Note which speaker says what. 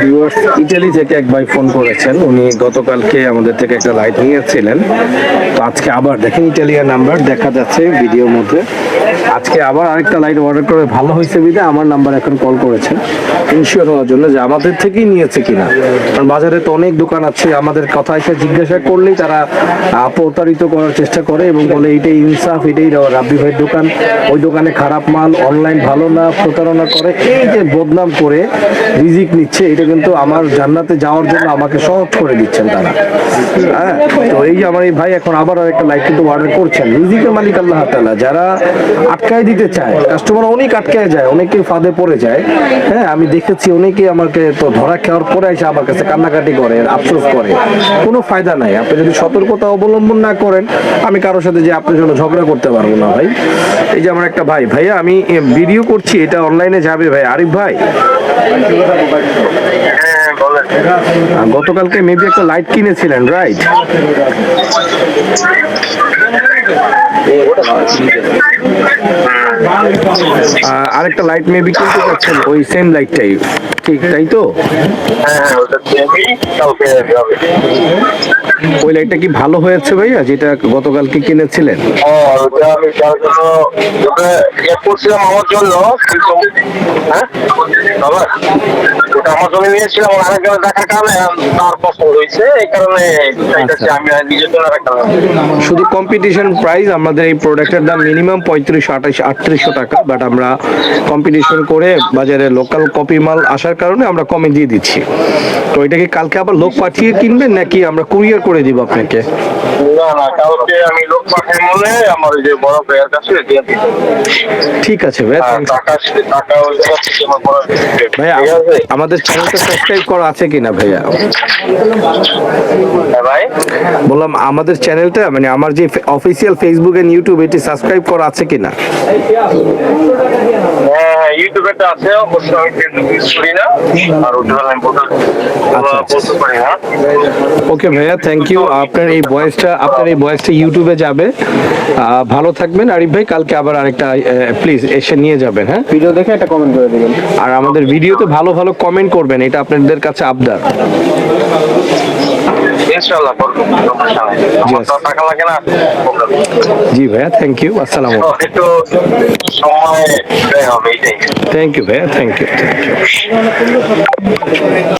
Speaker 1: Viewers, Italy থেকে এক ভাই ফোন করেছেন। উনি গতকালকে আমাদের থেকে একটা লাইট নিয়েছিলেন। তো আজকে আবার দেখেন, ইটালিয়ান নাম্বার দেখা যাচ্ছে ভিডিওর মধ্যে। আজকে আবার আরেকটা লাইট অর্ডার করে ভালো হয়েছে বিধে আমার নাম্বার এখন কল করেছেন ইনশিওর হওয়ার জন্য যে আমাদের থেকেই নিয়েছে কিনা। কারণ বাজারে তো অনেক দোকান আছে, আমাদের কথা এসে জিজ্ঞাসা করলেই তারা প্রতারিত করার চেষ্টা করে এবং বলে এইটাই ইনসাফ, এটাই রাব্বি ভাইয়ের দোকান, ওই দোকানে খারাপ মাল, অনলাইন ভালো না, প্রতারণা করে। এই যে বদনাম করে রিজিক নিচ্ছে, এটা কিন্তু আমার জান্নাতে যাওয়ার জন্য আমাকে সহজ করে দিচ্ছেন তারা। হ্যাঁ, তো এই যে আমার এই ভাই এখন আবার একটা লাইট কিন্তু অর্ডার করছেন। রিজিকের মালিক আল্লাহ তাআলা। যারা আটকায় দিতে চায়, কাস্টমার অনেক আটকায় যায়, অনেকে ফাঁদে পড়ে যায়। হ্যাঁ, আমি দেখেছি অনেকেই আমাকে তো ধরা খাওয়ার পরে এসে আমার কাছে কান্নাকাটি করে, আফসোস করে। কোনো ফায়দা নাই। আপনি যদি সতর্কতা অবলম্বন না করেন, আমি কারোর সাথে যে আপনার জন্য ঝগড়া করতে পারবো না ভাই। এই যে আমার একটা ভাই, ভাইয়া আমি ভিডিও করছি, এটা অনলাইনে যাবে ভাই। আরিফ ভাই, গতকালকে মেবি একটা লাইট কিনেছিলেন, রাইট? আরেকটা লাইট মেবি কিনতে চাচ্ছেন, ওই সেম লাইটটাই, ঠিক তাই তো? ওই লাইটটা কি ভালো হয়েছে ভাইয়া, যেটা গতকালকে কিনেছিলেন?
Speaker 2: আমার জন্য, হ্যাঁ ওটা আমার জন্য নিয়েছিলাম, আরেকজনের দেখার কারণে তার পছন্দ হয়েছে, এই কারণে আমি নিজের জন্য রাখলাম।
Speaker 1: শুধু কম্পিটিশন প্রাইস, আমাদের এই প্রোডাক্টের দাম মিনিমাম 3500-3800 টাকা, বাট আমরা কম্পিটিশন করে বাজারে লোকাল কপি মাল আসার কারণে আমরা কমে দিয়ে দিচ্ছি। তো এটা কি কালকে আবার লোক পাঠিয়ে কিনবেন নাকি আমরা কুরিয়ার করে দিব আপনাকে?
Speaker 2: না না, কালকে আমি লোক পাঠাই বলে আমার ওই যে বড় ভাইয়ের কাছে দিয়ে দিই।
Speaker 1: ঠিক আছে ভাই,
Speaker 2: টাকা ওই জায়গা থেকে আমার বড়
Speaker 1: ভাইয়া আমাদের চ্যানেলটা সাবস্ক্রাইব করা আছে কিনা ভাইয়া?
Speaker 2: হ্যাঁ ভাই,
Speaker 1: বললাম আমাদের চ্যানেলটা, মানে আমার যে অফিসিয়াল ফেসবুক এন্ড ইউটিউব, এটি সাবস্ক্রাইব করা আছে কিনা?
Speaker 2: হ্যাঁ ইউটিউবে আছে, অবশ্যই আমি ফেসবুক ইউজ করি না, আর ওটা আমি বলতে পারি না।
Speaker 1: ওকে ভাইয়া, থ্যাংক ইউ। আপনার এই ভয়েসটা ইউটিউবে যাবে। ভালো থাকবেন আরিফ ভাই, কালকে আবার আরেকটা প্লিজ এসে নিয়ে যাবেন। হ্যাঁ,
Speaker 3: ভিডিও দেখে একটা কমেন্ট করে দিবেন,
Speaker 1: আর আমাদের ভিডিওতে ভালো ভালো কমেন্ট করবেন, এটা আপনাদের কাছে আবদার।
Speaker 2: ইনশাআল্লাহ করব, সমস্যা নাই। আমার তো টাকা লাগে না।
Speaker 1: জি ভাইয়া, থ্যাংক ইউ, আসসালামু আলাইকুম।
Speaker 2: একটু সময় হবে এটাই।
Speaker 1: থ্যাংক ইউ ভাইয়া, থ্যাংক ইউ।